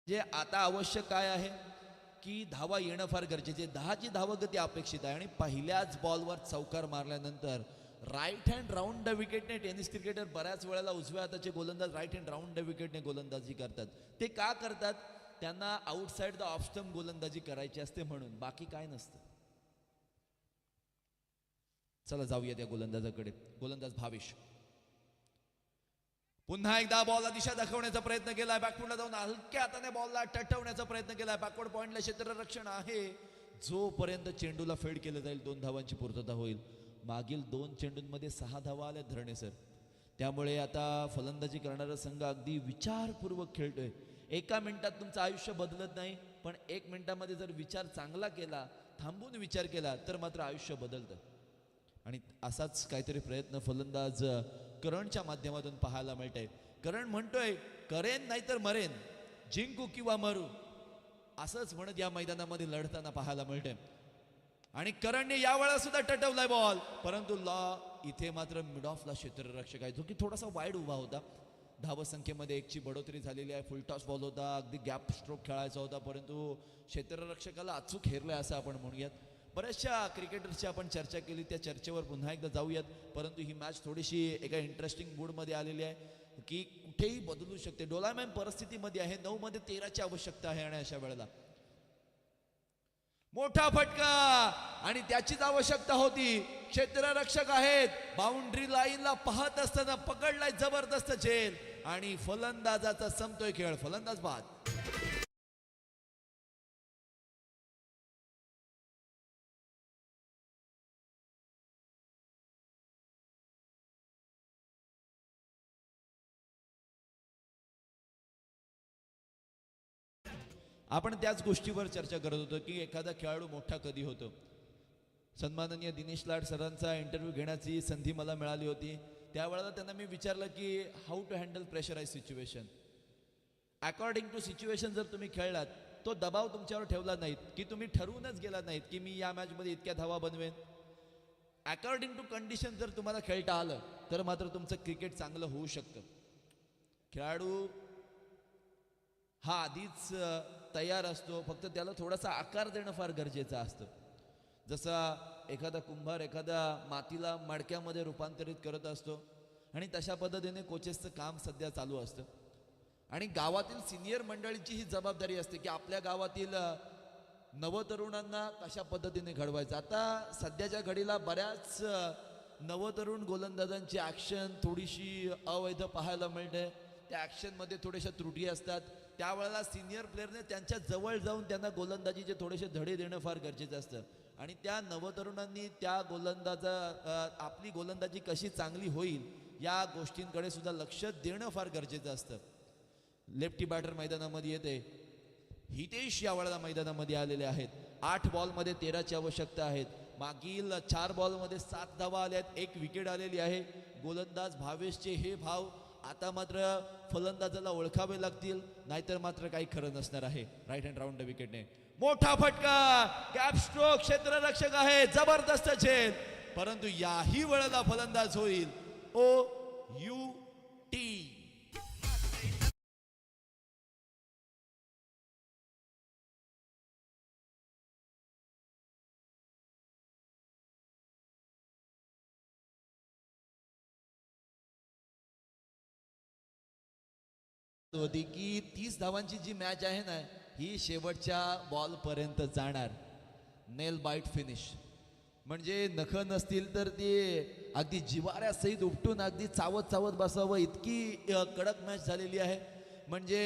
जे आता आवश्यक काय आहे की धावा येणं फार गरजेचे. 10ची धावगती अपेक्षित आहे आणि पहिल्याच बॉलवर चौकार मारल्यानंतर राईट हँड राऊंड द विकेटने टेनिस क्रिकेटर बऱ्याच वेळेला उजव्या हाताचे गोलंदाज राईट हँड राऊंड द विकेटने गोलंदाजी करतात. ते का करतात? त्यांना आउटसाइड द ऑफ स्टंप गोलंदाजी करायची असते म्हणून, बाकी काय नसतं. चला जाऊया त्या गोलंदाजाकडे. गोलंदाज भावेश पुन्हा एकदा बॉलला दिशा दाखवण्याचा प्रयत्न केलाय, बॅकफुटला जाऊन हलक्या हाताने बॉलला टटवण्याचा प्रयत्न केलाय. बॅकवर्ड पॉइंटला क्षेत्ररक्षण आहे, जोपर्यंत चेंडूला फेड केलं जाईल 2 धावांची पूर्तता होईल. मागील 2 चेंडूंमध्ये 6 धावा आल्या धरणे सर. त्यामुळे आता फलंदाजी करणारा संघ अगदी विचारपूर्वक खेळतोय. 1 मिनिटात तुमचं आयुष्य बदलत नाही, पण 1 मिनिटामध्ये जर विचार चांगला केला, थांबून विचार केला तर मात्र आयुष्य बदलतं. आणि असाच काहीतरी प्रयत्न फलंदाज करणच्या माध्यमातून पाहायला मिळतंय. करण म्हणतोय करेन नाहीतर मरेन, जिंकू किंवा मरू, असंच म्हणत या मैदानामध्ये लढताना पाहायला मिळतंय. आणि करणने यावेळेला सुद्धा टटवलाय बॉल, परंतु इथे मात्र मिड ऑफला क्षेत्ररक्षक आहे जो की थोडासा वाईड उभा होता. धावसंख्येमध्ये 1ची बढोतरी झालेली आहे. फुलटॉस बॉल होता, अगदी गॅप स्ट्रोक खेळायचा होता, परंतु क्षेत्ररक्षकाला अचूक हेरलाय असं आपण म्हणूयात. बऱ्याचशा क्रिकेटर्सची आपण चर्चा केली, त्या चर्चेवर पुन्हा एकदा जाऊयात. परंतु ही मॅच थोडीशी एका इंटरेस्टिंग मूडमध्ये आलेली आहे की कुठेही बदलू शकते. डोलामॅन परिस्थितीमध्ये आहे, 9 मध्ये 13ची आवश्यकता आहे आणि अशा वेळेला मोठा फटका आणि त्याचीच आवश्यकता होती. क्षेत्ररक्षक आहेत, बाउंड्री लाईनला पाहत असताना पकडलाय जबरदस्त झेल आणि फलंदाजाचा संपतोय खेळ. फलंदाज बाद. आपण त्याच गोष्टीवर चर्चा करत होतो की एखादा खेळाडू मोठा कधी होतो. सन्माननीय दिनेश लाड सरांचा इंटरव्ह्यू घेण्याची संधी मला मिळाली होती. त्यावेळेला त्यांना मी विचारलं की how to handle pressurize situation. According to situation जर तुम्ही खेळलात, तो दबाव तुमच्यावर ठेवला नाहीत की तुम्ही ठरवूनच गेला नाहीत की मी या मॅचमध्ये इतक्या धावा बनवेन. अकॉर्डिंग टू कंडिशन जर तुम्हाला खेळता आलं तर मात्र तुमचं क्रिकेट चांगलं होऊ शकतं. खेळाडू हा आधीच तयार असतो, फक्त त्याला थोडासा आकार देणं फार गरजेचं असतं. जसा एखादा कुंभार एखाद्या मातीला मडक्यामध्ये रूपांतरित करत असतो आणि तशा पद्धतीने कोचेसचं काम सध्या चालू असतं. आणि गावातील सिनियर मंडळीची ही जबाबदारी असते की आपल्या गावातील नवतरुणांना कशा पद्धतीने घडवायचं. आता सध्याच्या घडीला बऱ्याच नवतरुण गोलंदाजांची ॲक्शन थोडीशी अवैध पाहायला मिळते. त्या ॲक्शनमध्ये थोड्याशा त्रुटी असतात. त्यावेळेला सिनियर प्लेअरने त्यांच्या जवळ जाऊन त्यांना गोलंदाजीचे थोडेसे धडे देणं फार गरजेचं असतं. आणि त्या नवतरुणांनी त्या आपली गोलंदाजी कशी चांगली होईल या गोष्टींकडे सुद्धा लक्ष देणं फार गरजेचं असतं. लेफ्टी बॅटर मैदानामध्ये येते, हितेश यावेळेला मैदानामध्ये आलेले आहेत. 8 बॉलमध्ये 13ची आवश्यकता आहेत. मागील 4 बॉलमध्ये 7 धावा आल्या आहेत, 1 विकेट आलेली आहे. गोलंदाज भावेशचे हे भाव आता मात्र फलंदाजाला ओळखावे लागतील, नाहीतर मात्र काही खरं नसणार आहे. राईट हँड राऊंड द विकेटने मोठा फटका, गॅप स्ट्रोक, क्षेत्ररक्षक आहे, जबरदस्त झेल, परंतु याही वेळेला फलंदाज होईल OUT. होती की 30 धावांची जी मॅच आहे ना ही शेवटच्या बॉल पर्यंत जाणार. नेल बाईट फिनिश म्हणजे नख नसतील तर ते अगदी जिवाऱ्यासहित उपटून अगदी चावत चावत बसावं इतकी कडक मॅच झालेली आहे. म्हणजे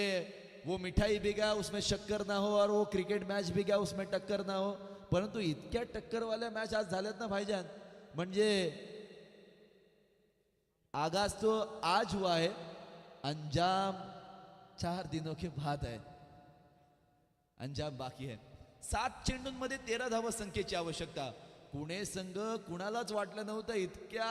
वो मिठाई भी गया उसमें शक्कर ना हो और वो क्रिकेट मैच भी गया उसमें टक्कर ना हो. परंतु इतक्या टक्करवाल्या मॅच आज झाल्यात ना भाईजान. म्हणजे आगाज तो आज हुआ है, अंजाम 4 दिनों के बाद है. अंजाम बाकी है. 7 चेंडूंमध्ये 13 धावा संख्येची आवश्यकता. पुणे संघ कुणालाच वाटलं नव्हतं इतक्या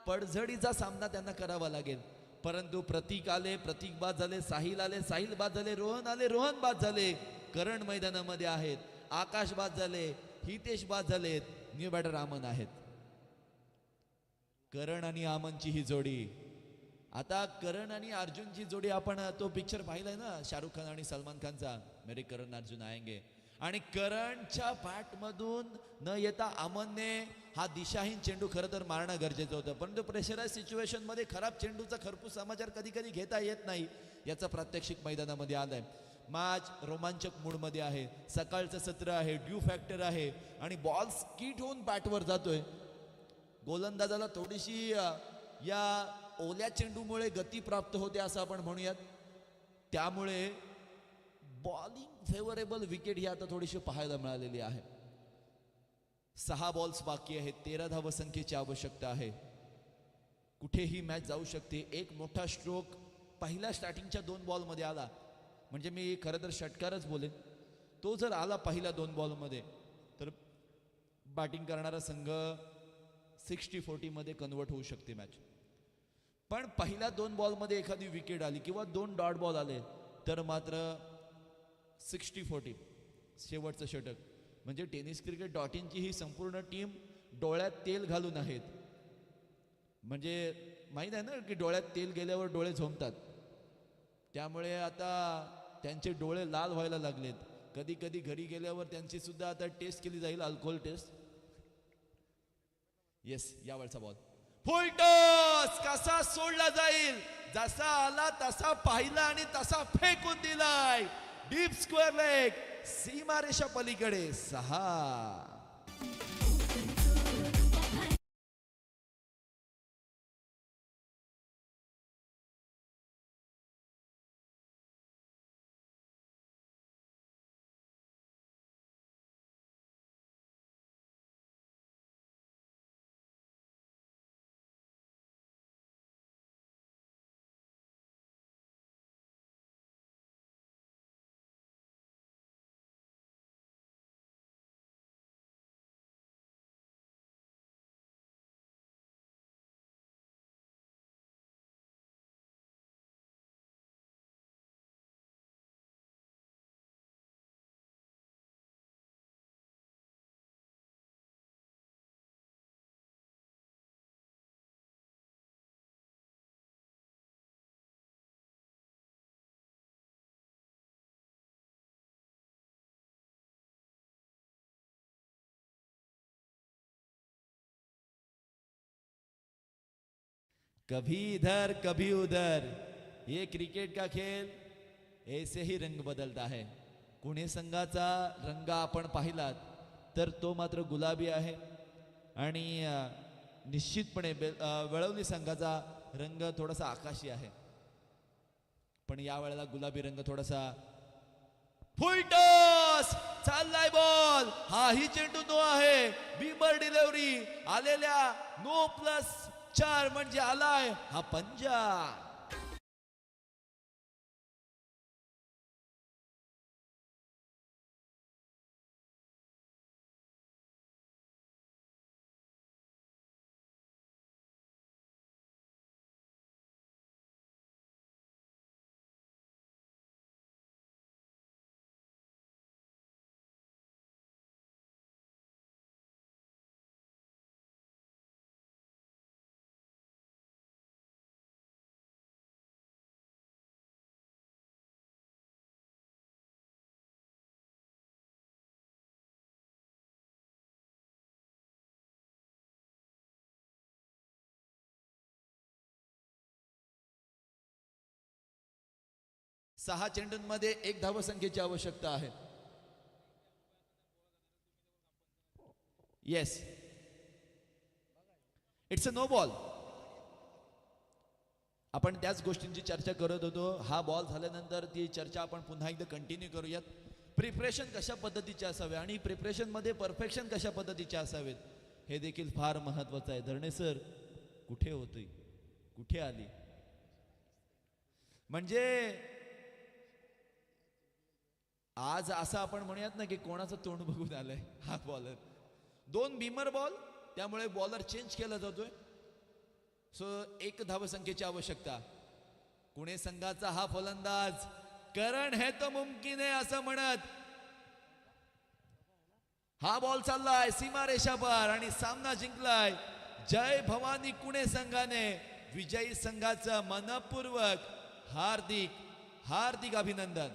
पडझडीचा सामना त्यांना करावा लागेल. परंतु प्रतीक आले, प्रतीक बाद झाले, साहिल आले, साहिल बाद झाले, रोहन आले, रोहन बाद झाले. करण मैदानामध्ये आहेत, आकाश बाद झाले, हितेश बाद झालेत, न्यू बॅटर आमन आहेत. करण आणि आमनची ही जोडी. आता करण आणि अर्जुनची जोडी आपण तो पिक्चर पाहिलाय ना शाहरुख खान आणि सलमान खानचा, मेरे करण अर्जुन आएंगे. आणि करणच्या बॅट मधून न येता अमनने हा दिशाहीन चेंडू खरं तर मारणं गरजेचं होतं. परंतु प्रेशराइज सिच्युएशन मध्ये खराब चेंडूचा खरपूस समाचार कधी कधी घेता येत नाही. याचं प्रात्यक्षिक मैदानामध्ये आलंय. मॅच रोमांचक मूडमध्ये आहे. सकाळचं सत्र आहे, ड्यू फॅक्टर आहे आणि बॉल स्किट होऊन बॅटवर जातोय. गोलंदाजाला थोडीशी या ओल्या चेंडूमुळे गती प्राप्त होते असं आपण म्हणूयात. त्यामुळे बॉलिंग फेवरेबल विकेट ही आता थोडीशी पाहायला मिळालेली आहे. 6 बॉल्स बाकी आहेत, 13 धाव संख्येची आवश्यकता आहे. कुठेही मॅच जाऊ शकते. एक मोठा स्ट्रोक पहिल्या स्टार्टिंगच्या 2 बॉलमध्ये आला म्हणजे मी खरं तर षटकारच बोलेन. तो जर आला पहिल्या 2 बॉलमध्ये तर बॅटिंग करणारा संघ 60-40 मध्ये कन्वर्ट होऊ शकते मॅच. पण पहिल्या 2 बॉलमध्ये एखादी विकेट आली किंवा 2 डॉट बॉल आले तर मात्र 60-40 शेवटचं षटक. म्हणजे टेनिस क्रिकेट डॉट इनची ही संपूर्ण टीम डोळ्यात तेल घालून आहेत. म्हणजे माहीत आहे ना की डोळ्यात तेल गेल्यावर डोळे झोंबतात. त्यामुळे आता त्यांचे डोळे लाल व्हायला लागलेत. कधी कधी घरी गेल्यावर त्यांची सुद्धा आता टेस्ट केली जाईल, अल्कोहोल टेस्ट. येस, यावरचा बॉल फुल टॉस कसा सोडला जाईल, जसा आला तसा पाहिला आणि तसा फेकून दिलाय. डीप स्क्वेअर लेग, सीमारेषा पलीकडे 6. कभी इधर कभी उधर, ये क्रिकेट का खेल ऐसे ही रंग बदलता है. पुणे संघाचा रंग आपण पाहिलात तर तो मात्र गुलाबी आहे आणि निश्चितपणे वळवली संघाचा रंग थोडासा आकाशी आहे. पण या वेळेला गुलाबी रंग थोडासा. फुल टॉस चाललाय बॉल, हा ही चेंडू नो आहे. बीबर डिलिव्हरी आलेल्या नो+4 म्हणजे आलाय हा पंजा. 6 चेंडूंमध्ये 1 धावसंख्येची आवश्यकता आहे. Yes, it's a no ball. आपण त्याच गोष्टींची चर्चा करत होतो. हा बॉल झाल्यानंतर ती चर्चा आपण पुन्हा एकदा कंटिन्यू करूयात. प्रिपरेशन कशा पद्धतीचे असावे आणि प्रिपरेशन मध्ये परफेक्शन कशा पद्धतीचे असावेत हे देखील फार महत्वाचं आहे. धरणे सर कुठे होती, कुठे आली? म्हणजे आज असं आपण म्हणूयात ना की कोणाचं तोंड बघून आलंय हा बॉलर. 2 बीमर बॉल, त्यामुळे बॉलर चेंज केला जातोय. सो 1 धावसंख्येची आवश्यकता. पुणे संघाचा हा फलंदाज करण है तो मुमकिन है असं म्हणत हा बॉल चाललाय सीमारेषा पार आणि सामना जिंकलाय जय भवानी पुणे संघाने. विजयी संघाचं मनपूर्वक हार्दिक हार्दिक अभिनंदन.